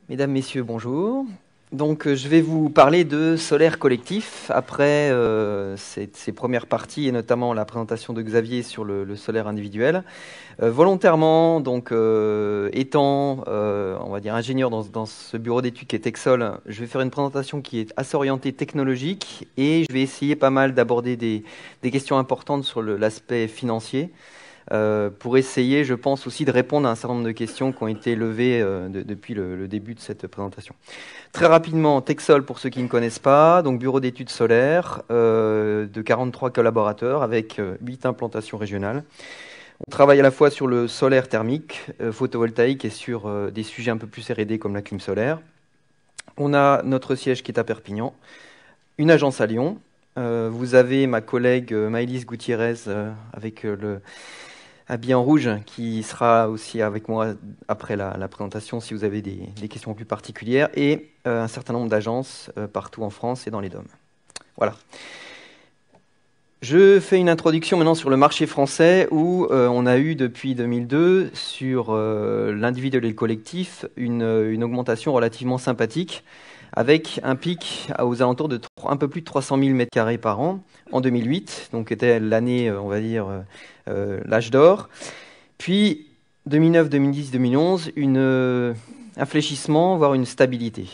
Mesdames, Messieurs, bonjour. Donc, je vais vous parler de solaire collectif après ces premières parties et notamment la présentation de Xavier sur le solaire individuel. Volontairement, donc étant, on va dire, ingénieur dans ce bureau d'études qui est Texol, je vais faire une présentation qui est assez orientée technologique et je vais essayer pas mal d'aborder des questions importantes sur l'aspect financier. Pour essayer, je pense aussi de répondre à un certain nombre de questions qui ont été levées depuis le début de cette présentation. Très rapidement, Texol, pour ceux qui ne connaissent pas, donc bureau d'études solaires de 43 collaborateurs avec 8 implantations régionales. On travaille à la fois sur le solaire thermique, photovoltaïque et sur des sujets un peu plus R&D comme la clim solaire. On a notre siège qui est à Perpignan, une agence à Lyon. Vous avez ma collègue Maëlys Gutiérrez avec le habillé en rouge, qui sera aussi avec moi après la présentation si vous avez des questions plus particulières, et un certain nombre d'agences partout en France et dans les DOM. Voilà. Je fais une introduction maintenant sur le marché français où on a eu depuis 2002 sur l'individuel et le collectif une augmentation relativement sympathique avec un pic aux alentours de un peu plus de 300 000 m² par an en 2008, donc était l'année, on va dire, l'âge d'or. Puis 2009, 2010, 2011, un fléchissement, voire une stabilité.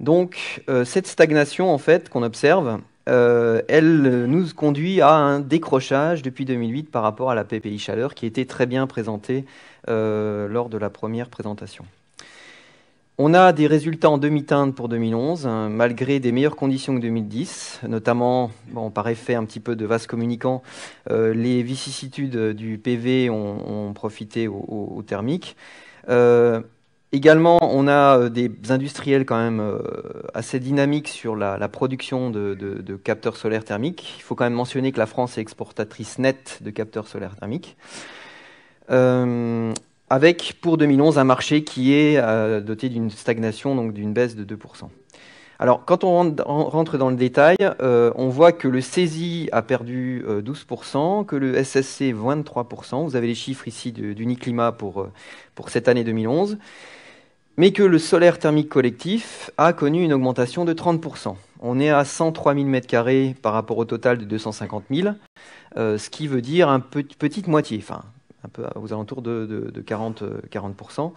Donc cette stagnation en fait qu'on observe, elle nous conduit à un décrochage depuis 2008 par rapport à la PPI chaleur qui était très bien présentée lors de la première présentation. On a des résultats en demi-teinte pour 2011, malgré des meilleures conditions que 2010, notamment, par effet un petit peu de vase communicant, les vicissitudes du PV ont profité au thermique. Également, on a des industriels quand même assez dynamiques sur la production de capteurs solaires thermiques. Il faut quand même mentionner que la France est exportatrice nette de capteurs solaires thermiques. Avec, pour 2011, un marché qui est doté d'une stagnation, donc d'une baisse de 2%. Alors, quand on rentre dans le détail, on voit que le CESI a perdu 12%, que le SSC 23%. Vous avez les chiffres ici d'Uniclimat pour cette année 2011. Mais que le solaire thermique collectif a connu une augmentation de 30%. On est à 103 000 m² par rapport au total de 250 000, ce qui veut dire une petite moitié, enfin un peu aux alentours de 40%.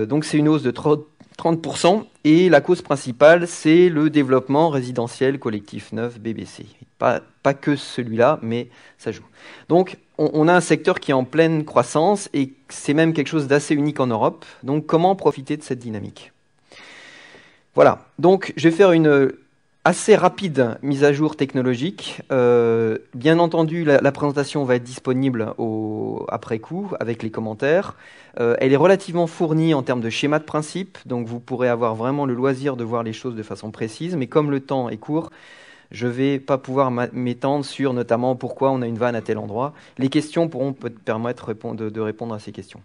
Donc c'est une hausse de 30%, et la cause principale, c'est le développement résidentiel collectif neuf BBC. Pas que celui-là, mais ça joue. Donc on a un secteur qui est en pleine croissance, et c'est même quelque chose d'assez unique en Europe. Donc comment profiter de cette dynamique? Voilà, donc je vais faire une assez rapide mise à jour technologique. Bien entendu, la présentation va être disponible après coup avec les commentaires. Elle est relativement fournie en termes de schéma de principe, donc vous pourrez avoir vraiment le loisir de voir les choses de façon précise, mais comme le temps est court, je ne vais pas pouvoir m'étendre sur notamment pourquoi on a une vanne à tel endroit. Les questions pourront permettre de répondre à ces questions.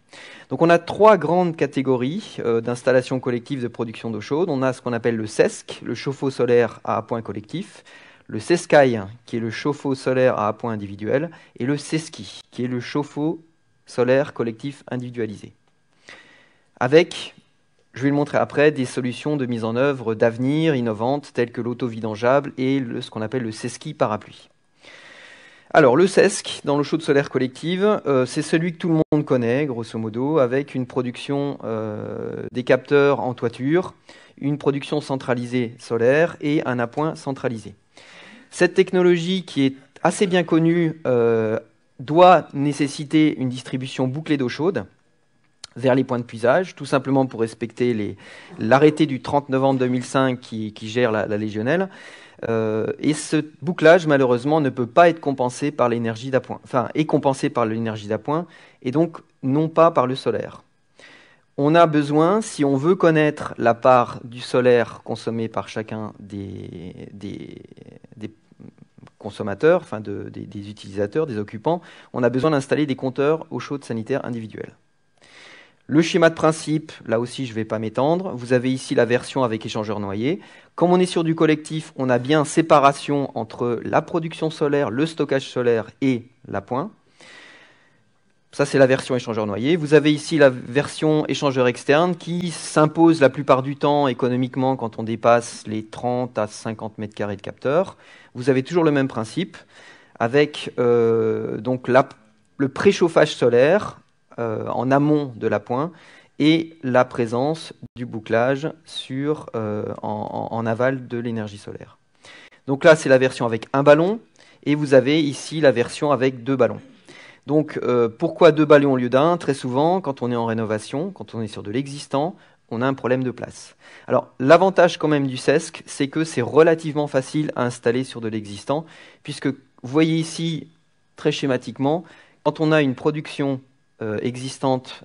Donc on a 3 grandes catégories d'installations collectives de production d'eau chaude. On a ce qu'on appelle le CESC, le chauffe-eau solaire à appoint collectif, le CESCAI, qui est le chauffe-eau solaire à appoint individuel, et le CESCI, qui est le chauffe-eau solaire collectif individualisé. Avec, je vais le montrer après, des solutions de mise en œuvre d'avenir innovantes telles que l'auto-vidangeable et ce qu'on appelle le CESCI parapluie. Alors le CESC, dans l'eau chaude solaire collective, c'est celui que tout le monde connaît, grosso modo, avec une production des capteurs en toiture, une production centralisée solaire et un appoint centralisé. Cette technologie, qui est assez bien connue, doit nécessiter une distribution bouclée d'eau chaude vers les points de puisage, tout simplement pour respecter l'arrêté du 30 novembre 2005 qui gère la Légionelle. Et ce bouclage, malheureusement, ne peut pas être compensé par l'énergie d'appoint. Enfin, est compensé par l'énergie d'appoint, et donc non pas par le solaire. On a besoin, si on veut connaître la part du solaire consommé par chacun des consommateurs, enfin des utilisateurs, des occupants, on a besoin d'installer des compteurs eau chaude sanitaire individuels. Le schéma de principe, là aussi je ne vais pas m'étendre. Vous avez ici la version avec échangeur noyé. Comme on est sur du collectif, on a bien séparation entre la production solaire, le stockage solaire et l'appoint. Ça, c'est la version échangeur noyé. Vous avez ici la version échangeur externe qui s'impose la plupart du temps économiquement quand on dépasse les 30 à 50 mètres carrés de capteur. Vous avez toujours le même principe avec donc le préchauffage solaire en amont de l'appoint et la présence du bouclage en aval de l'énergie solaire. Donc là, c'est la version avec un ballon et vous avez ici la version avec 2 ballons. Donc, pourquoi 2 ballons au lieu d'un? Très souvent, quand on est en rénovation, quand on est sur de l'existant, on a un problème de place. Alors, l'avantage quand même du CESC, c'est que c'est relativement facile à installer sur de l'existant, puisque vous voyez ici, très schématiquement, quand on a une production existante,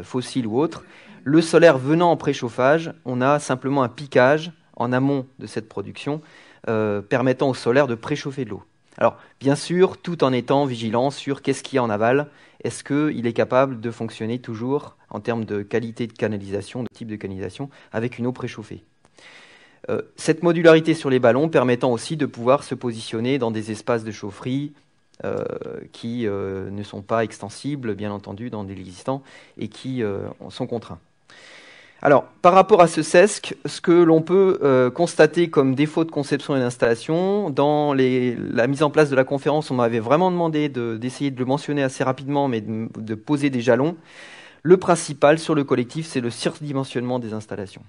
fossile ou autre, le solaire venant en préchauffage, on a simplement un piquage en amont de cette production, permettant au solaire de préchauffer de l'eau. Alors, bien sûr, tout en étant vigilant sur qu'est-ce qu'il y a en aval. Est-ce qu'il est capable de fonctionner toujours en termes de qualité de canalisation, de type de canalisation, avec une eau préchauffée. Cette modularité sur les ballons permettant aussi de pouvoir se positionner dans des espaces de chaufferie qui ne sont pas extensibles, bien entendu, dans l'existant et qui sont contraints. Alors, par rapport à ce CESC, ce que l'on peut constater comme défaut de conception et d'installation, dans la mise en place de la conférence, on m'avait vraiment demandé d'essayer de le mentionner assez rapidement, mais de poser des jalons. Le principal sur le collectif, c'est le surdimensionnement des installations.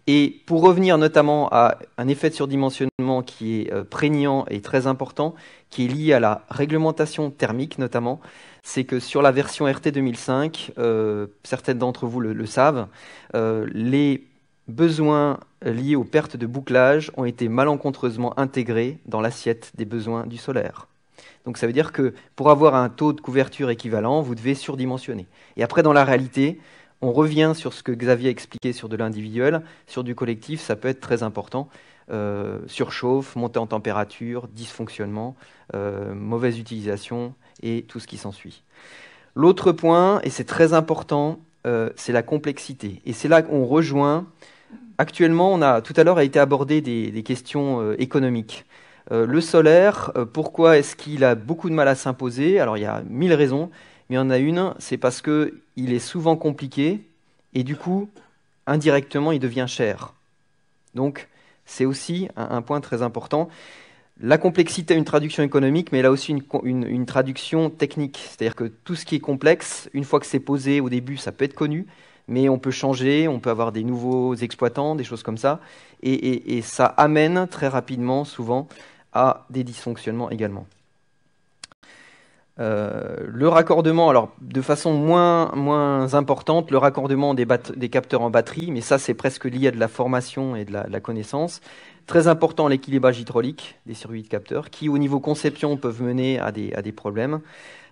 Et pour revenir notamment à un effet de surdimensionnement qui est prégnant et très important, qui est lié à la réglementation thermique notamment, c'est que sur la version RT 2005, certaines d'entre vous le savent, les besoins liés aux pertes de bouclage ont été malencontreusement intégrés dans l'assiette des besoins du solaire. Donc ça veut dire que pour avoir un taux de couverture équivalent, vous devez surdimensionner. Et après, dans la réalité, on revient sur ce que Xavier a expliqué sur de l'individuel. Sur du collectif, ça peut être très important. Surchauffe, montée en température, dysfonctionnement, mauvaise utilisation et tout ce qui s'ensuit. L'autre point, et c'est très important, c'est la complexité. Et c'est là qu'on rejoint. Actuellement, tout à l'heure a été abordé des questions économiques. Le solaire, pourquoi est-ce qu'il a beaucoup de mal à s'imposer? Alors il y a 1000 raisons, mais il y en a une, c'est parce qu'il est souvent compliqué et du coup, indirectement, il devient cher. Donc c'est aussi un point très important. La complexité a une traduction économique, mais elle a aussi une traduction technique. C'est-à-dire que tout ce qui est complexe, une fois que c'est posé au début, ça peut être connu, mais on peut changer, on peut avoir des nouveaux exploitants, des choses comme ça, et ça amène très rapidement, souvent, à des dysfonctionnements également. Le raccordement, alors de façon moins importante, le raccordement des capteurs en batterie, mais ça c'est presque lié à de la formation et de la connaissance. Très important l'équilibrage hydraulique des circuits de capteurs, qui au niveau conception peuvent mener à des problèmes.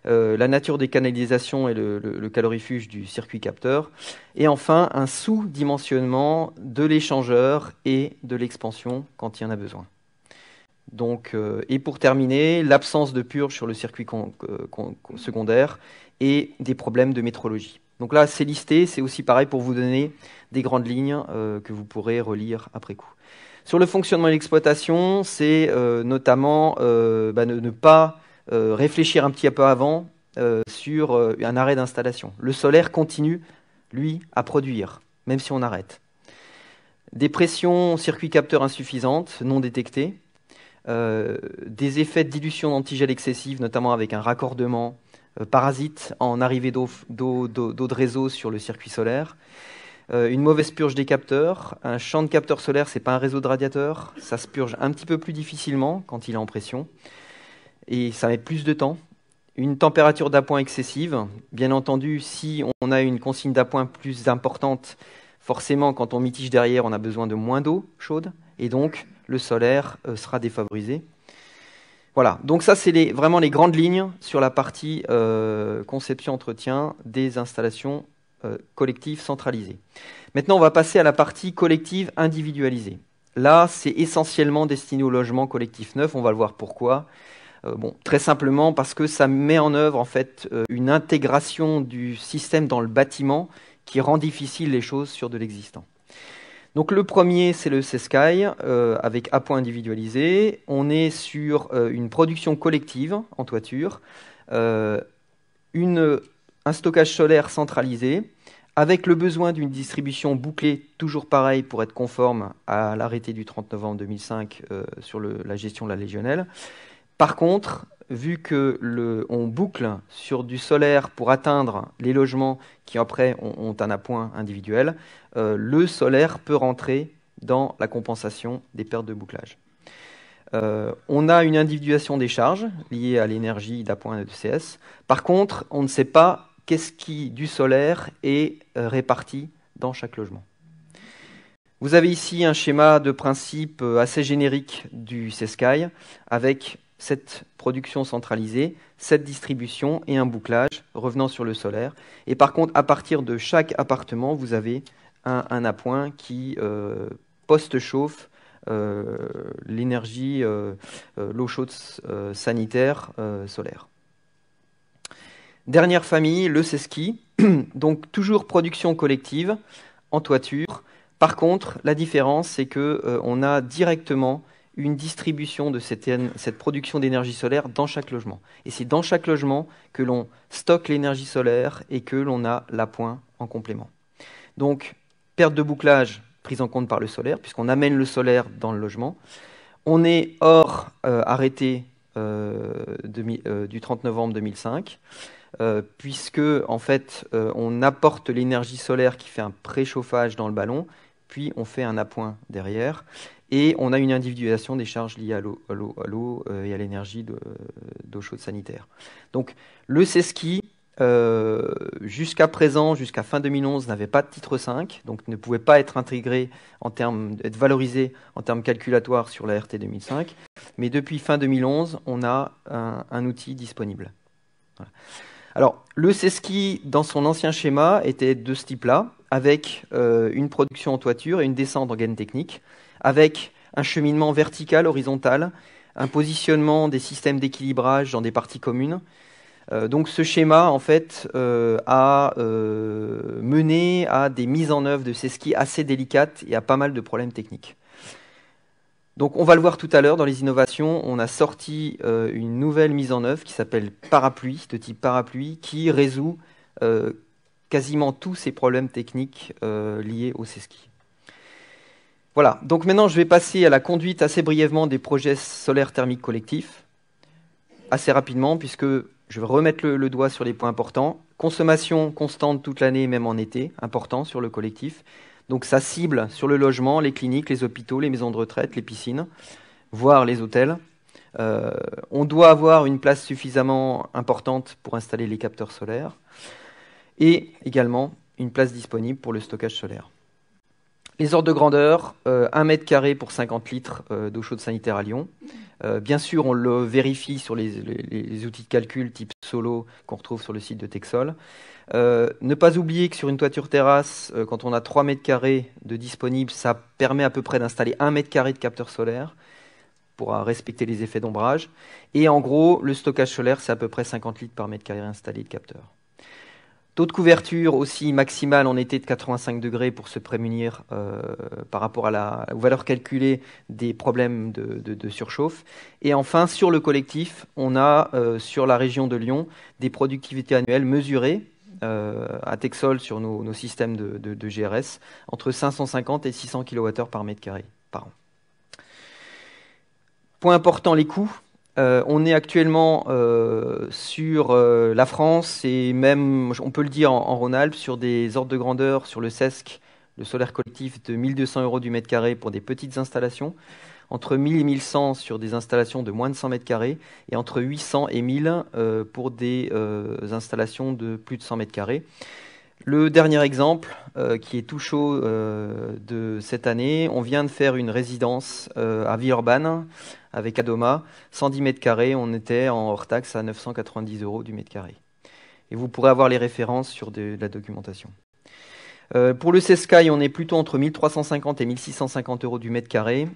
La nature des canalisations et le calorifuge du circuit capteur. Et enfin, un sous-dimensionnement de l'échangeur et de l'expansion quand il y en a besoin. Donc, et pour terminer, l'absence de purge sur le circuit secondaire et des problèmes de métrologie. Donc là, c'est listé, c'est aussi pareil pour vous donner des grandes lignes que vous pourrez relire après coup. Sur le fonctionnement et l'exploitation, c'est notamment ne pas réfléchir un petit peu avant sur un arrêt d'installation. Le solaire continue, lui, à produire, même si on arrête. Des pressions circuit capteur insuffisantes, non détectées. Des effets de dilution d'antigel excessive, notamment avec un raccordement parasite en arrivée d'eau de réseau sur le circuit solaire. Une mauvaise purge des capteurs. Un champ de capteurs solaires, ce n'est pas un réseau de radiateurs. Ça se purge un petit peu plus difficilement quand il est en pression. Et ça met plus de temps. Une température d'appoint excessive. Bien entendu, si on a une consigne d'appoint plus importante, forcément, quand on mitige derrière, on a besoin de moins d'eau chaude. Et donc, le solaire sera défavorisé. Voilà, donc ça, c'est vraiment les grandes lignes sur la partie conception-entretien des installations collectives centralisées. Maintenant, on va passer à la partie collective individualisée. Là, c'est essentiellement destiné au logement collectif neuf. On va le voir pourquoi. Très simplement parce que ça met en œuvre en fait une intégration du système dans le bâtiment qui rend difficile les choses sur de l'existant. Donc le premier, c'est le CESCAI avec appoint individualisé. On est sur une production collective en toiture, une un stockage solaire centralisé, avec le besoin d'une distribution bouclée, toujours pareil pour être conforme à l'arrêté du 30 novembre 2005 sur la gestion de la légionnelle. Par contre, vu que on boucle sur du solaire pour atteindre les logements qui après ont un appoint individuel, le solaire peut rentrer dans la compensation des pertes de bouclage. On a une individuation des charges liées à l'énergie d'appoint de CS. Par contre, on ne sait pas qu'est-ce qui du solaire est réparti dans chaque logement. Vous avez ici un schéma de principe assez générique du CESCAI avec cette production centralisée, cette distribution et un bouclage revenant sur le solaire. Et par contre, à partir de chaque appartement, vous avez un appoint qui post-chauffe l'énergie, l'eau chaude sanitaire solaire. Dernière famille, le CESCI. Donc toujours production collective en toiture. Par contre, la différence, c'est qu'on a directement une distribution de cette production d'énergie solaire dans chaque logement. Et c'est dans chaque logement que l'on stocke l'énergie solaire et que l'on a l'appoint en complément. Donc, perte de bouclage prise en compte par le solaire, puisqu'on amène le solaire dans le logement. On est hors arrêté du 30 novembre 2005, puisque en fait, on apporte l'énergie solaire qui fait un préchauffage dans le ballon, puis on fait un appoint derrière, et on a une individuation des charges liées à l'eau et à l'énergie d'eau chaude sanitaire. Donc le CESCI, jusqu'à présent, jusqu'à fin 2011, n'avait pas de titre 5, donc ne pouvait pas être intégré être valorisé en termes calculatoires sur la RT 2005. Mais depuis fin 2011, on a un outil disponible. Voilà. Alors, le CESCI, dans son ancien schéma, était de ce type-là, avec une production en toiture et une descente en gaine technique, avec un cheminement vertical, horizontal, un positionnement des systèmes d'équilibrage dans des parties communes. Donc ce schéma, en fait, a mené à des mises en œuvre de CESCI assez délicates et à pas mal de problèmes techniques. Donc on va le voir tout à l'heure dans les innovations, on a sorti une nouvelle mise en œuvre qui s'appelle Parapluie, de type Parapluie, qui résout quasiment tous ces problèmes techniques liés au CESCI. Voilà, donc maintenant je vais passer à la conduite assez brièvement des projets solaires thermiques collectifs, assez rapidement, puisque je vais remettre le doigt sur les points importants. Consommation constante toute l'année, même en été, important sur le collectif. Donc ça cible sur le logement, les cliniques, les hôpitaux, les maisons de retraite, les piscines, voire les hôtels. On doit avoir une place suffisamment importante pour installer les capteurs solaires et également une place disponible pour le stockage solaire. Les ordres de grandeur, 1 mètre carré pour 50 litres d'eau chaude sanitaire à Lyon. Bien sûr, on le vérifie sur les outils de calcul type Solo qu'on retrouve sur le site de Texol. Ne pas oublier que sur une toiture terrasse, quand on a 3 mètres carrés de disponible, ça permet à peu près d'installer 1 mètre carré de capteur solaire pour respecter les effets d'ombrage. Et en gros, le stockage solaire, c'est à peu près 50 litres par mètre carré installé de capteur. Taux de couverture aussi maximal en été de 85 degrés pour se prémunir par rapport aux valeurs calculées des problèmes de surchauffe. Et enfin, sur le collectif, on a sur la région de Lyon des productivités annuelles mesurées à Texol sur nos systèmes de GRS entre 550 et 600 kWh par mètre carré par an. Point important, les coûts. On est actuellement sur la France et même, on peut le dire en Rhône-Alpes, sur des ordres de grandeur sur le CESC, le solaire collectif, de 1 200 € du mètre carré pour des petites installations, entre 1 000 et 1 100 sur des installations de moins de 100 mètres carrés et entre 800 et 1 000 pour des installations de plus de 100 mètres carrés. Le dernier exemple, qui est tout chaud de cette année, on vient de faire une résidence à Villeurbanne avec Adoma, 110 mètres carrés, on était en hors taxe à 990 € du mètre carré. Et vous pourrez avoir les références sur de la documentation. Pour le CESCAI, on est plutôt entre 1 350 et 1 650 € du mètre carré,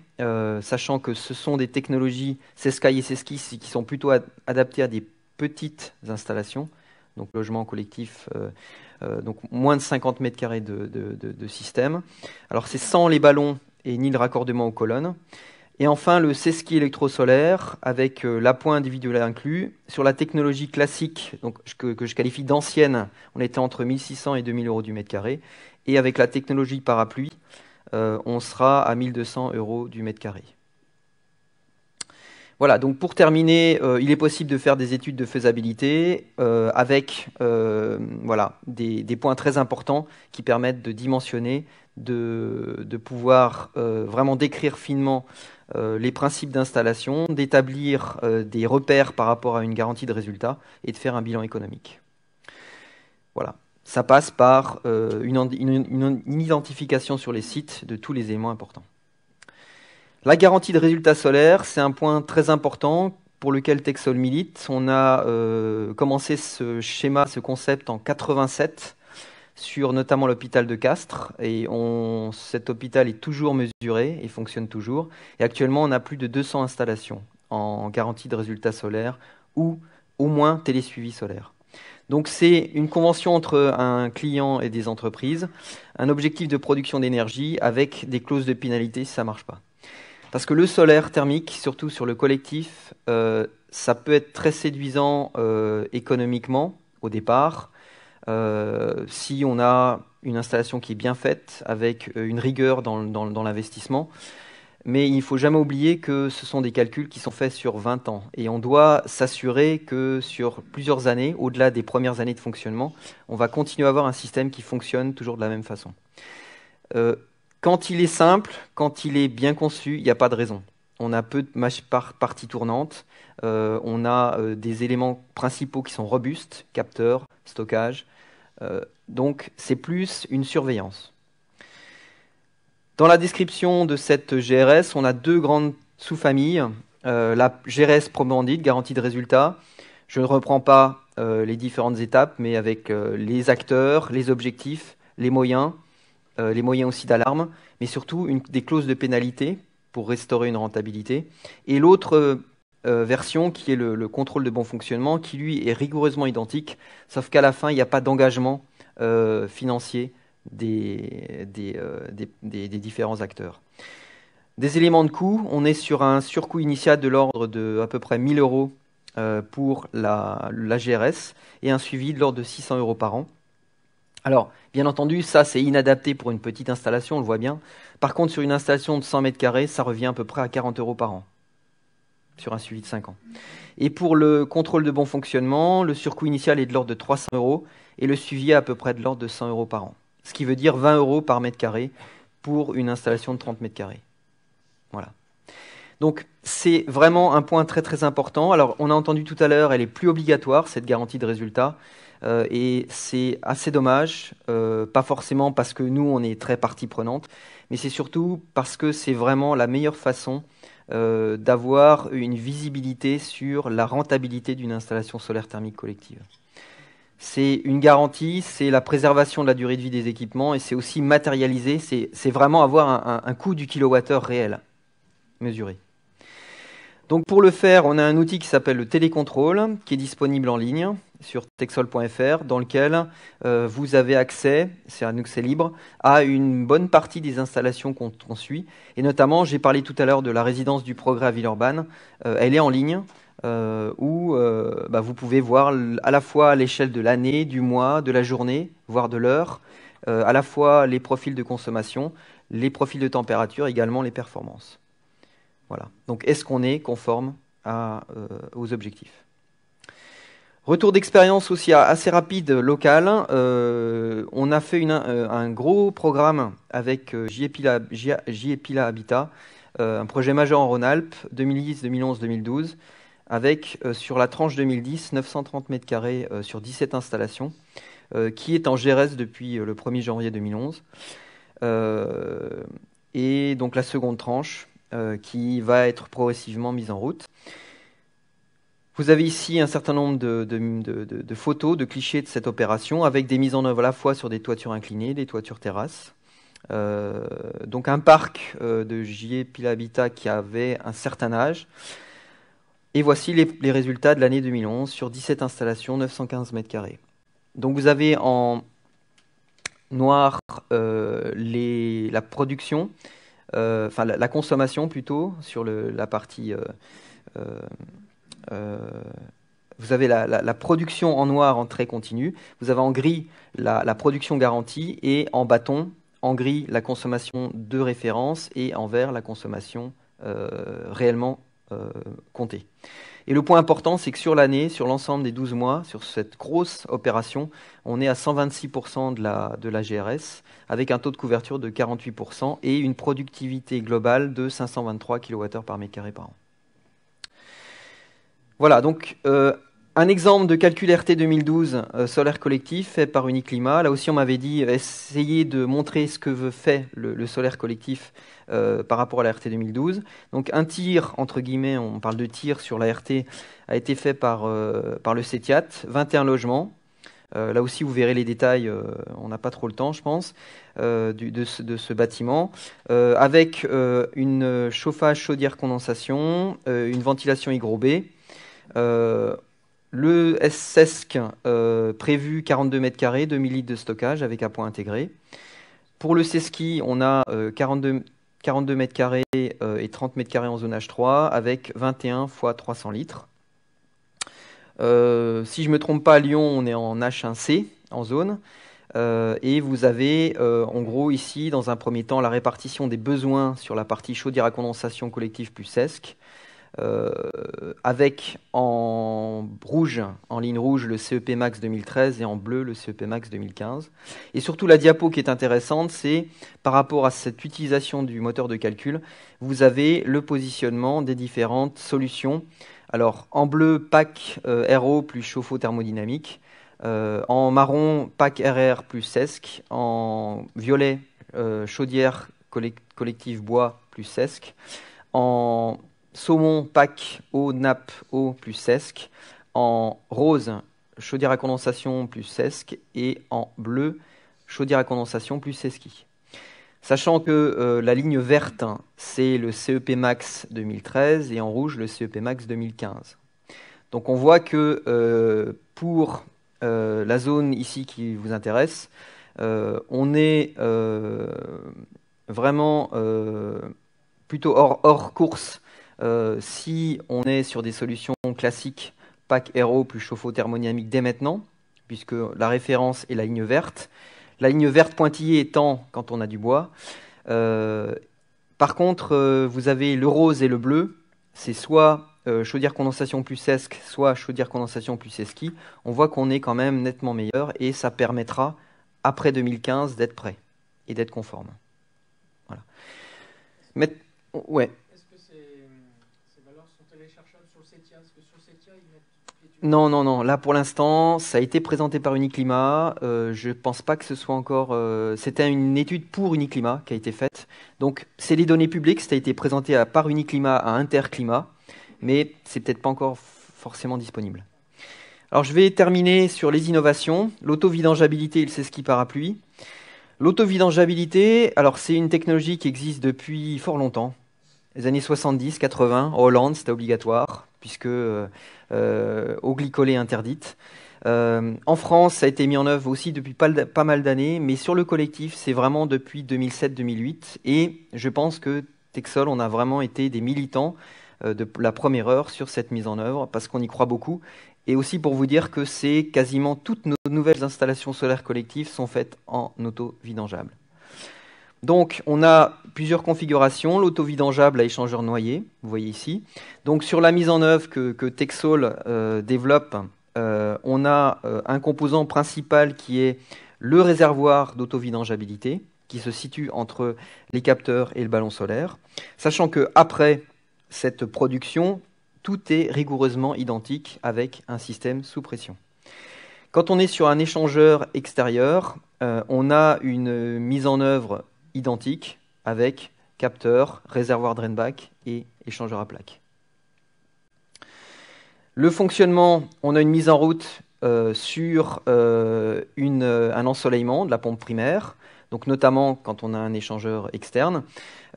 sachant que ce sont des technologies CESCAI et CESCI qui sont plutôt adaptées à des petites installations, donc logement collectif, donc moins de 50 mètres carrés de système. Alors c'est sans les ballons et ni le raccordement aux colonnes. Et enfin, le C-Ski électrosolaire avec l'appoint individuel inclus. Sur la technologie classique, donc, que je qualifie d'ancienne, on était entre 1600 et 2000 euros du mètre carré. Et avec la technologie parapluie, on sera à 1200 euros du mètre carré. Voilà, donc pour terminer, il est possible de faire des études de faisabilité avec voilà, des points très importants qui permettent de dimensionner, de pouvoir vraiment décrire finement les principes d'installation, d'établir des repères par rapport à une garantie de résultat et de faire un bilan économique. Voilà, ça passe par une identification sur les sites de tous les éléments importants. La garantie de résultats solaires, c'est un point très important pour lequel Texol milite. On a commencé ce schéma, ce concept en 87 sur notamment l'hôpital de Castres. Et cet hôpital est toujours mesuré et fonctionne toujours. Et actuellement, on a plus de 200 installations en garantie de résultats solaires ou au moins télésuivi solaire. Donc c'est une convention entre un client et des entreprises, un objectif de production d'énergie avec des clauses de pénalité si ça ne marche pas. Parce que le solaire thermique, surtout sur le collectif, ça peut être très séduisant économiquement au départ, si on a une installation qui est bien faite, avec une rigueur dans l'investissement. Mais il ne faut jamais oublier que ce sont des calculs qui sont faits sur 20 ans. Et on doit s'assurer que sur plusieurs années, au-delà des premières années de fonctionnement, on va continuer à avoir un système qui fonctionne toujours de la même façon. Quand il est simple, quand il est bien conçu, il n'y a pas de raison. On a peu de parties tournantes, on a des éléments principaux qui sont robustes, capteurs, stockage. Donc c'est plus une surveillance. Dans la description de cette GRS, on a deux grandes sous-familles. La GRS proprement dite, garantie de résultat. Je ne reprends pas les différentes étapes, mais avec les acteurs, les objectifs, les moyens aussi d'alarme, mais surtout des clauses de pénalité pour restaurer une rentabilité. Et l'autre version qui est le contrôle de bon fonctionnement, qui lui est rigoureusement identique, sauf qu'à la fin, il n'y a pas d'engagement financier des différents acteurs. Des éléments de coût, on est sur un surcoût initial de l'ordre de à peu près 1000 euros pour la GRS et un suivi de l'ordre de 600 euros par an. Alors, bien entendu, ça c'est inadapté pour une petite installation, on le voit bien. Par contre, sur une installation de 100 mètres carrés, ça revient à peu près à 40 euros par an, sur un suivi de 5 ans. Et pour le contrôle de bon fonctionnement, le surcoût initial est de l'ordre de 300 euros et le suivi est à peu près de l'ordre de 100 euros par an. Ce qui veut dire 20 euros par mètre carré pour une installation de 30 mètres carrés. Voilà. Donc, c'est vraiment un point très très important. Alors, on a entendu tout à l'heure, elle est plus obligatoire, cette garantie de résultat. Et c'est assez dommage, pas forcément parce que nous, on est très partie prenante, mais c'est surtout parce que c'est vraiment la meilleure façon d'avoir une visibilité sur la rentabilité d'une installation solaire thermique collective. C'est une garantie, c'est la préservation de la durée de vie des équipements et c'est aussi matérialisé, c'est vraiment avoir un coût du kilowattheure réel, mesuré. Donc pour le faire, on a un outil qui s'appelle le télécontrôle, qui est disponible en ligne sur texol.fr, dans lequel vous avez accès, c'est un accès libre, à une bonne partie des installations qu'on suit. Et notamment, j'ai parlé tout à l'heure de la résidence du progrès à Villeurbanne. Elle est en ligne, où vous pouvez voir à la fois l'échelle de l'année, du mois, de la journée, voire de l'heure, à la fois les profils de consommation, les profils de température, également les performances. Voilà. Donc, est-ce qu'on est conforme aux objectifs? Retour d'expérience aussi assez rapide, local. On a fait un gros programme avec JE-Pila Habitat, un projet majeur en Rhône-Alpes, 2010, 2011, 2012, avec, sur la tranche 2010, 930 mètres carrés sur 17 installations, qui est en GRS depuis le 1er janvier 2011. Et donc la seconde tranche, qui va être progressivement mise en route. Vous avez ici un certain nombre de photos, de clichés de cette opération, avec des mises en œuvre à la fois sur des toitures inclinées, des toitures terrasses. Donc un parc de JE-Pila Habitat qui avait un certain âge. Et voici les résultats de l'année 2011 sur 17 installations, 915 mètres carrés. Donc vous avez en noir la production, enfin la consommation plutôt, sur la partie... vous avez la production en noir en trait continu, vous avez en gris la production garantie, et en bâton, en gris, la consommation de référence, et en vert, la consommation réellement comptée. Et le point important, c'est que sur l'année, sur l'ensemble des 12 mois, sur cette grosse opération, on est à 126% de la GRS, avec un taux de couverture de 48% et une productivité globale de 523 kWh par mètre carré par an. Voilà, donc un exemple de calcul RT 2012 solaire collectif fait par Uniclimat. Là aussi, on m'avait dit essayez de montrer ce que fait le solaire collectif par rapport à la RT 2012. Donc un tir, entre guillemets, on parle de tir sur la RT, a été fait par le CETIAT, 21 logements. Là aussi, vous verrez les détails, on n'a pas trop le temps, je pense, de ce bâtiment, avec une chauffage chaudière-condensation, une ventilation hygrobée. Le SESC prévu 42 mètres carrés, 2000 litres de stockage avec un point intégré. Pour le SESCI, on a 42 mètres carrés et 30 mètres carrés en zonage 3 avec 21 fois 300 litres. Si je ne me trompe pas, à Lyon, on est en H1C en zone. Et vous avez en gros ici, dans un premier temps, la répartition des besoins sur la partie chaudière à condensation collective plus SESC. Avec en rouge, en ligne rouge, le CEP Max 2013 et en bleu, le CEP Max 2015. Et surtout, la diapo qui est intéressante, c'est par rapport à cette utilisation du moteur de calcul, vous avez le positionnement des différentes solutions. Alors, en bleu, pack RO plus chauffe-eau thermodynamique. En marron, pack RR plus SESC. En violet, chaudière collective bois plus SESC. En saumon, pack, eau, nappe, eau plus SESC. En rose, chaudière à condensation plus SESC. Et en bleu, chaudière à condensation plus SESCI. Sachant que la ligne verte, c'est le CEP Max 2013 et en rouge, le CEP Max 2015. Donc on voit que pour la zone ici qui vous intéresse, on est vraiment plutôt hors course si on est sur des solutions classiques pack RO plus chauffe-eau thermodynamique dès maintenant, puisque la référence est la ligne verte. La ligne verte pointillée étant quand on a du bois. Par contre, vous avez le rose et le bleu. C'est soit chaudière condensation plus SESC, soit chaudière condensation plus SESCI. On voit qu'on est quand même nettement meilleur et ça permettra, après 2015, d'être prêt et d'être conforme. Voilà. Mais, ouais. Est-ce que ces valeurs sont téléchargeables sur le CETIA? Parce que sur le CETIA, ils mettent Non. Là, pour l'instant, ça a été présenté par Uniclimat. Je pense pas que ce soit encore... C'était une étude pour Uniclimat qui a été faite. Donc, c'est des données publiques. Ça a été présenté par Uniclimat à Interclimat. Mais c'est peut-être pas encore forcément disponible. Alors, je vais terminer sur les innovations. L'auto-vidangeabilité et le SESCI parapluie. L'auto-vidangeabilité, alors c'est une technologie qui existe depuis fort longtemps. Les années 70, 80, en Hollande, c'était obligatoire, puisque eau glycolée interdite. En France, ça a été mis en œuvre aussi depuis pas mal d'années, mais sur le collectif, c'est vraiment depuis 2007-2008. Et je pense que Texol, on a vraiment été des militants de la première heure sur cette mise en œuvre, parce qu'on y croit beaucoup. Et aussi pour vous dire que c'est quasiment toutes nos nouvelles installations solaires collectives sont faites en auto-vidangeable. Donc, on a plusieurs configurations. L'auto-vidangeable à échangeur noyé, vous voyez ici. Donc, sur la mise en œuvre que Texol développe, on a un composant principal qui est le réservoir d'auto-vidangeabilité, qui se situe entre les capteurs et le ballon solaire. Sachant qu'après cette production, tout est rigoureusement identique avec un système sous pression. Quand on est sur un échangeur extérieur, on a une mise en œuvre identique avec capteur, réservoir drainback et échangeur à plaques. Le fonctionnement, on a une mise en route sur un ensoleillement de la pompe primaire, donc notamment quand on a un échangeur externe.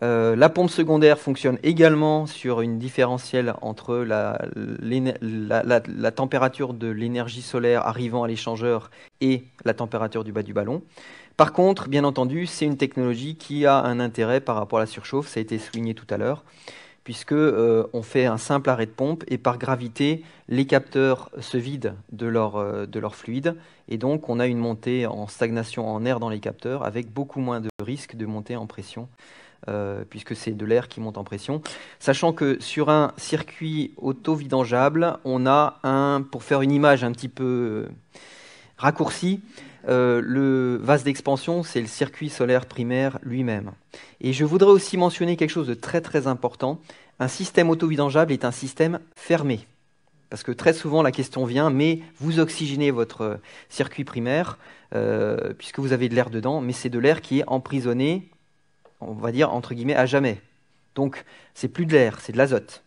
La pompe secondaire fonctionne également sur une différentielle entre la température de l'énergie solaire arrivant à l'échangeur et la température du bas du ballon. Par contre, bien entendu, c'est une technologie qui a un intérêt par rapport à la surchauffe, ça a été souligné tout à l'heure, puisque on fait un simple arrêt de pompe et par gravité, les capteurs se vident de leur fluide et donc on a une montée en stagnation en air dans les capteurs avec beaucoup moins de risque de montée en pression, puisque c'est de l'air qui monte en pression. Sachant que sur un circuit auto-vidangeable, on a pour faire une image un petit peu raccourcie, le vase d'expansion, c'est le circuit solaire primaire lui-même. Et je voudrais aussi mentionner quelque chose de très très important. Un système auto-vidangeable est un système fermé. Parce que très souvent la question vient, mais vous oxygénez votre circuit primaire, puisque vous avez de l'air dedans, mais c'est de l'air qui est emprisonné, on va dire entre guillemets, à jamais. Donc c'est plus de l'air, c'est de l'azote.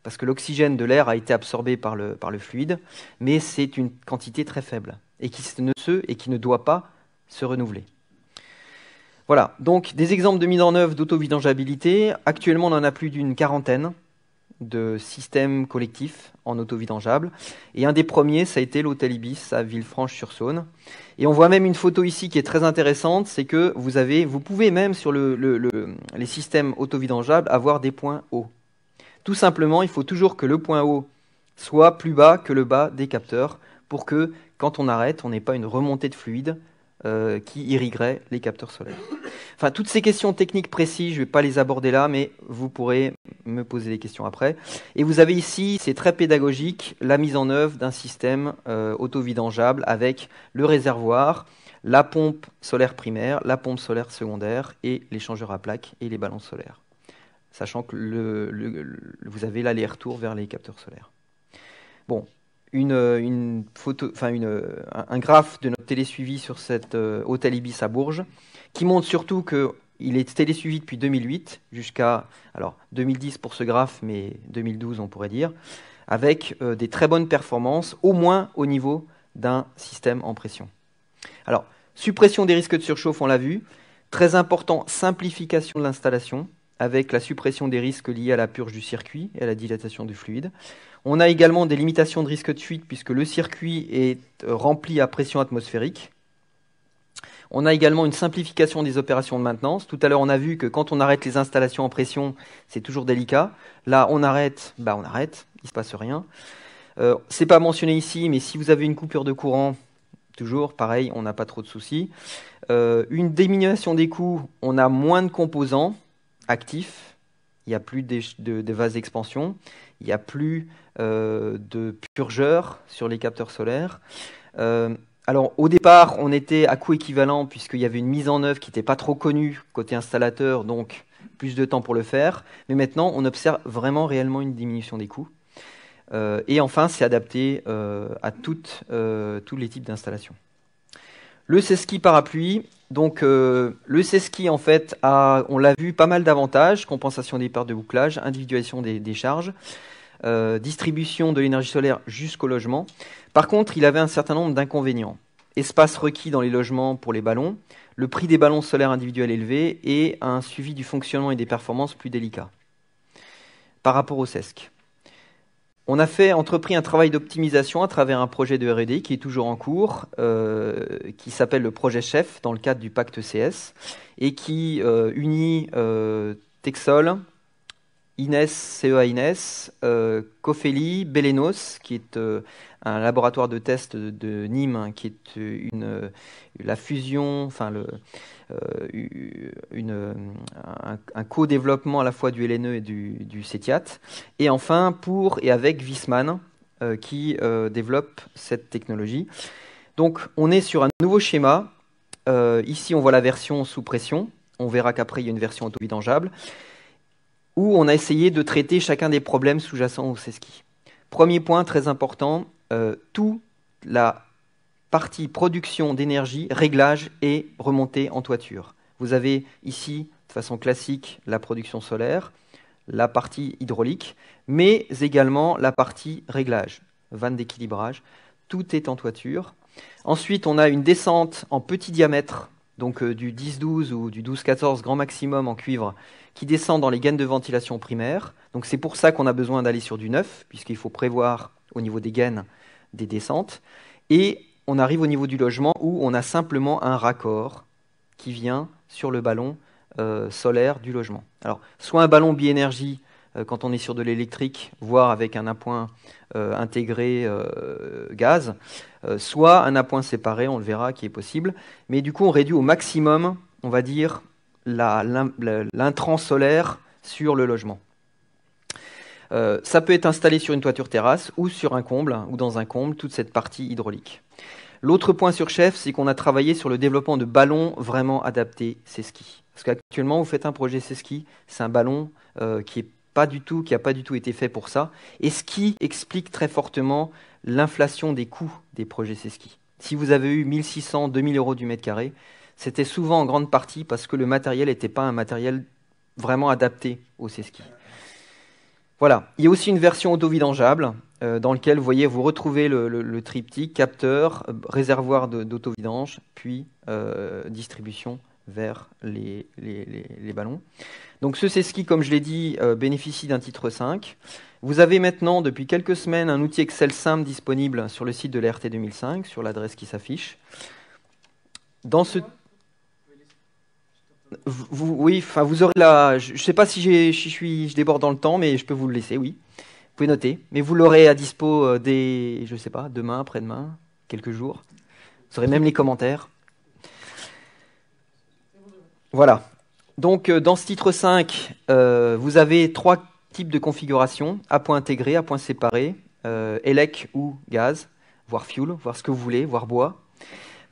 Parce que l'oxygène de l'air a été absorbé par le fluide, mais c'est une quantité très faible et qui ne doit pas se renouveler. Voilà, donc des exemples de mise en œuvre d'autovidangeabilité. Actuellement, on en a plus d'une quarantaine de systèmes collectifs en autovidangeable. Et un des premiers, ça a été l'hôtel Ibis à Villefranche-sur-Saône. Et on voit même une photo ici qui est très intéressante, c'est que vous pouvez même sur les systèmes autovidangeables avoir des points hauts. Tout simplement, il faut toujours que le point haut soit plus bas que le bas des capteurs pour que, quand on arrête, on n'ait pas une remontée de fluide qui irriguerait les capteurs solaires. Enfin, toutes ces questions techniques précises, je ne vais pas les aborder là, mais vous pourrez me poser des questions après. Et vous avez ici, c'est très pédagogique, la mise en œuvre d'un système auto-vidangeable avec le réservoir, la pompe solaire primaire, la pompe solaire secondaire et l'échangeur à plaques et les ballons solaires. Sachant que vous avez l'aller-retour vers les capteurs solaires. Bon, un graphe de notre télésuivi sur cet hôtel Ibis à Bourges, qui montre surtout qu'il est télésuivi depuis 2008 jusqu'à 2010 pour ce graphe, mais 2012 on pourrait dire, avec des très bonnes performances, au moins au niveau d'un système en pression. Alors, suppression des risques de surchauffe, on l'a vu. Très important, simplification de l'installation, avec la suppression des risques liés à la purge du circuit et à la dilatation du fluide. On a également des limitations de risque de fuite puisque le circuit est rempli à pression atmosphérique. On a également une simplification des opérations de maintenance. Tout à l'heure, on a vu que quand on arrête les installations en pression, c'est toujours délicat. Là, on arrête, il ne se passe rien. C'est pas mentionné ici, mais si vous avez une coupure de courant, toujours pareil, on n'a pas trop de soucis. Une diminution des coûts, on a moins de composants actifs, il n'y a plus de vases d'expansion, il n'y a plus de purgeurs sur les capteurs solaires. Alors au départ, on était à coût équivalent puisqu'il y avait une mise en œuvre qui n'était pas trop connue côté installateur, donc plus de temps pour le faire. Mais maintenant, on observe vraiment réellement une diminution des coûts. Et enfin, c'est adapté à tous les types d'installations. Le Cesky parapluie. Donc le Cesky, en fait, on l'a vu, pas mal d'avantages. Compensation des pertes de bouclage, individualisation des charges, distribution de l'énergie solaire jusqu'au logement. Par contre, il avait un certain nombre d'inconvénients. Espace requis dans les logements pour les ballons, le prix des ballons solaires individuels élevé et un suivi du fonctionnement et des performances plus délicat par rapport au CESC. On a entrepris un travail d'optimisation à travers un projet de R&D qui est toujours en cours, qui s'appelle le projet Chef dans le cadre du pacte CS et qui unit Texol, CEA Ines, Cofeli, Belenos, qui est un laboratoire de test de Nîmes, qui est la fusion, un co-développement à la fois du LNE et du CETIAT, et enfin avec Viessmann, qui développe cette technologie. Donc on est sur un nouveau schéma. Ici on voit la version sous pression, on verra qu'après il y a une version auto-vidangeable, où on a essayé de traiter chacun des problèmes sous-jacents au Cesky. Premier point très important, toute la partie production d'énergie, réglage et remontée en toiture. Vous avez ici, de façon classique, la production solaire, la partie hydraulique, mais également la partie réglage, vanne d'équilibrage. Tout est en toiture. Ensuite, on a une descente en petit diamètre, donc du 10-12 ou du 12-14 grand maximum en cuivre, qui descend dans les gaines de ventilation primaires. Donc c'est pour ça qu'on a besoin d'aller sur du neuf, puisqu'il faut prévoir au niveau des gaines des descentes. Et on arrive au niveau du logement où on a simplement un raccord qui vient sur le ballon solaire du logement. Alors, soit un ballon biénergie quand on est sur de l'électrique, voire avec un appoint intégré gaz, soit un appoint séparé, on le verra, qui est possible. Mais du coup, on réduit au maximum, on va dire, l'intrant solaire sur le logement. Ça peut être installé sur une toiture terrasse ou sur un comble, ou dans un comble, toute cette partie hydraulique. L'autre point sur chef, c'est qu'on a travaillé sur le développement de ballons vraiment adaptés Seski. Parce qu'actuellement, vous faites un projet Seski, c'est un ballon qui n'a pas du tout été fait pour ça, et ce qui explique très fortement l'inflation des coûts des projets Seski. Si vous avez eu 1600, 2000 euros du mètre carré, c'était souvent en grande partie parce que le matériel n'était pas un matériel vraiment adapté au Seski. Voilà. Il y a aussi une version autovidangeable dans laquelle vous retrouvez le triptyque, capteur, réservoir d'autovidange, puis distribution vers les ballons. Donc ce Seski, comme je l'ai dit, bénéficie d'un titre 5. Vous avez maintenant, depuis quelques semaines, un outil Excel simple disponible sur le site de la RT 2005, sur l'adresse qui s'affiche. Dans ce... vous aurez la. Je ne sais pas si je déborde dans le temps, mais je peux vous le laisser, oui. Vous pouvez noter. Mais vous l'aurez à dispo dès, je ne sais pas, demain, après-demain, quelques jours. Vous aurez même les commentaires. Voilà. Donc, dans ce titre 5, vous avez 3 types de configuration, à point intégré, à point séparé, élec ou gaz, voire fuel, voire ce que vous voulez, voire bois.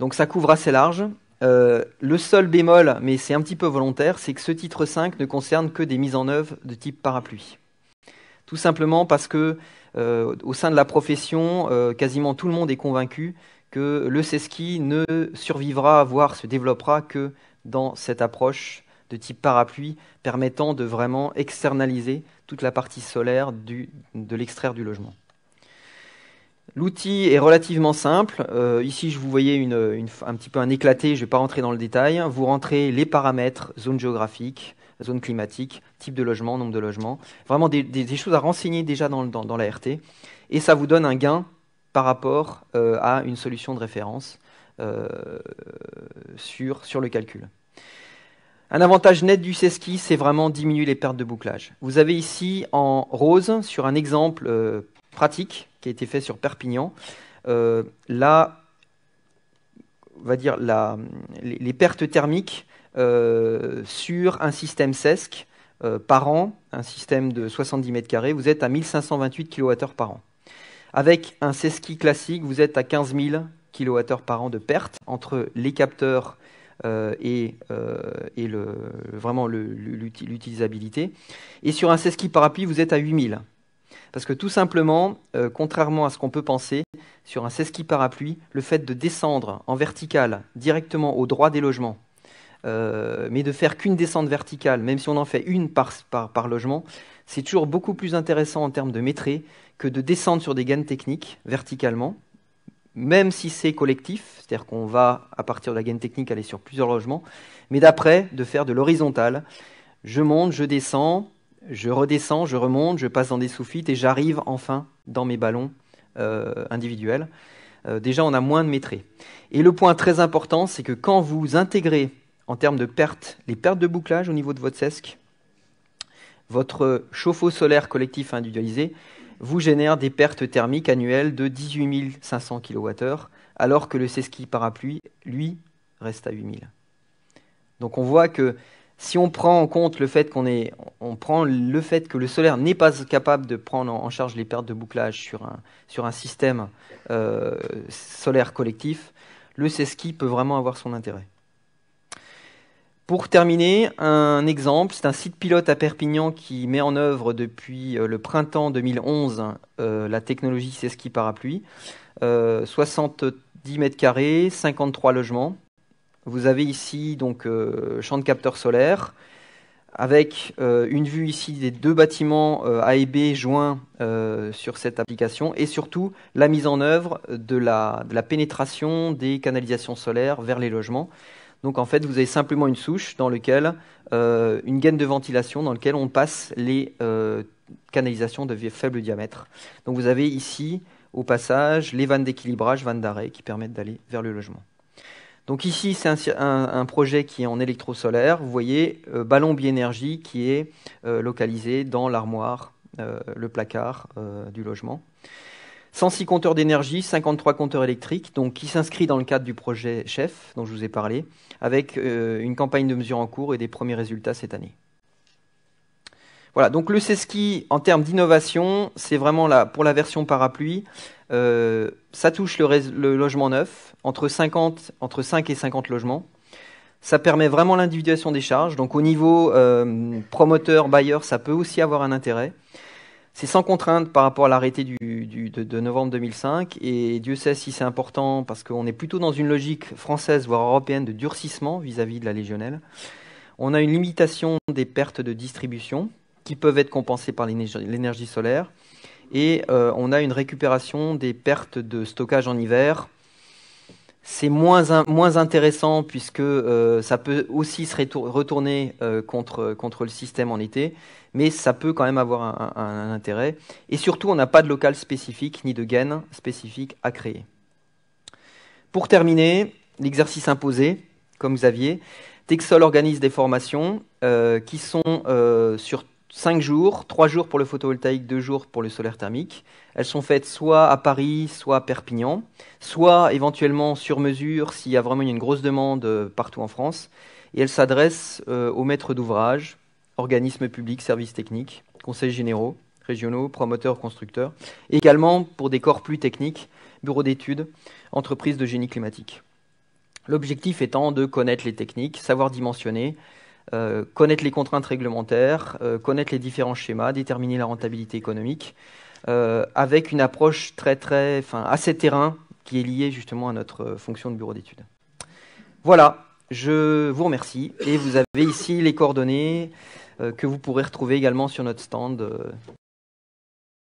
Donc, ça couvre assez large. Le seul bémol, mais c'est un petit peu volontaire, c'est que ce titre 5 ne concerne que des mises en œuvre de type parapluie. Tout simplement parce que au sein de la profession, quasiment tout le monde est convaincu que le Seski ne survivra, voire se développera que dans cette approche de type parapluie, permettant de vraiment externaliser toute la partie solaire de l'extraire du logement. L'outil est relativement simple. Ici, vous voyez un petit peu un éclaté, je ne vais pas rentrer dans le détail. Vous rentrez les paramètres, zone géographique, zone climatique, type de logement, nombre de logements. Vraiment des choses à renseigner déjà dans la RT. Et ça vous donne un gain par rapport à une solution de référence sur le calcul. Un avantage net du Seski, c'est vraiment diminuer les pertes de bouclage. Vous avez ici en rose, sur un exemple pratique qui a été fait sur Perpignan, là, on va dire les pertes thermiques sur un système SESC par an, un système de 70 mètres carrés, vous êtes à 1528 kWh par an. Avec un Seski classique, vous êtes à 15 000 kWh par an de pertes entre les capteurs et vraiment l'utilisabilité. Et sur un Seski parapluie, vous êtes à 8000. Parce que tout simplement, contrairement à ce qu'on peut penser, sur un Seski parapluie, le fait de descendre en verticale directement au droit des logements, mais de faire qu'une descente verticale, même si on en fait une par logement, c'est toujours beaucoup plus intéressant en termes de métrée que de descendre sur des gaines techniques verticalement, même si c'est collectif, c'est-à-dire qu'on va, à partir de la gaine technique, aller sur plusieurs logements, mais d'après, de faire de l'horizontale. Je monte, je descends, je redescends, je remonte, je passe dans des sous-fites et j'arrive enfin dans mes ballons individuels. Déjà, on a moins de métrée. Et le point très important, c'est que quand vous intégrez, en termes de pertes, les pertes de bouclage au niveau de votre SESC, votre chauffe-eau solaire collectif individualisé vous génère des pertes thermiques annuelles de 18 500 kWh, alors que le Seski parapluie, lui, reste à 8000. Donc on voit que si on prend en compte le fait que le solaire n'est pas capable de prendre en charge les pertes de bouclage sur un système solaire collectif, le Seski peut vraiment avoir son intérêt. Pour terminer, un exemple, c'est un site pilote à Perpignan qui met en œuvre depuis le printemps 2011 la technologie Seski parapluie. 70 mètres carrés, 53 logements. Vous avez ici donc champ de capteurs solaires avec une vue ici des 2 bâtiments A et B joints sur cette application et surtout la mise en œuvre de la pénétration des canalisations solaires vers les logements. Donc en fait, vous avez simplement une souche dans laquelle une gaine de ventilation dans laquelle on passe les canalisations de faible diamètre. Donc vous avez ici, au passage, les vannes d'équilibrage, vannes d'arrêt qui permettent d'aller vers le logement. Donc ici, c'est un projet qui est en électrosolaire. Vous voyez, ballon biénergie qui est localisé dans l'armoire, le placard du logement. 106 compteurs d'énergie, 53 compteurs électriques, donc qui s'inscrit dans le cadre du projet CHEF, dont je vous ai parlé, avec une campagne de mesure en cours et des premiers résultats cette année. Voilà, donc le CESCI, en termes d'innovation, c'est vraiment là, pour la version parapluie, ça touche le logement neuf, entre 5 et 50 logements. Ça permet vraiment l'individuation des charges, donc au niveau promoteur, bailleur, ça peut aussi avoir un intérêt. C'est sans contrainte par rapport à l'arrêté de novembre 2005, et Dieu sait si c'est important, parce qu'on est plutôt dans une logique française, voire européenne, de durcissement vis-à-vis de la légionnelle. On a une limitation des pertes de distribution, qui peuvent être compensées par l'énergie solaire, et on a une récupération des pertes de stockage en hiver. C'est moins intéressant puisque ça peut aussi se retourner contre le système en été, mais ça peut quand même avoir un intérêt. Et surtout, on n'a pas de local spécifique ni de gaine spécifique à créer. Pour terminer, l'exercice imposé, comme Xavier, Texol organise des formations qui sont sur 5 jours, 3 jours pour le photovoltaïque, 2 jours pour le solaire thermique. Elles sont faites soit à Paris, soit à Perpignan, soit éventuellement sur mesure s'il y a vraiment une grosse demande partout en France. Et elles s'adressent aux maîtres d'ouvrage, organismes publics, services techniques, conseils généraux, régionaux, promoteurs, constructeurs, et également pour des corps plus techniques, bureaux d'études, entreprises de génie climatique. L'objectif étant de connaître les techniques, savoir dimensionner, connaître les contraintes réglementaires, connaître les différents schémas, déterminer la rentabilité économique, avec une approche assez terrain qui est liée justement à notre fonction de bureau d'études. Voilà, je vous remercie et vous avez ici les coordonnées que vous pourrez retrouver également sur notre stand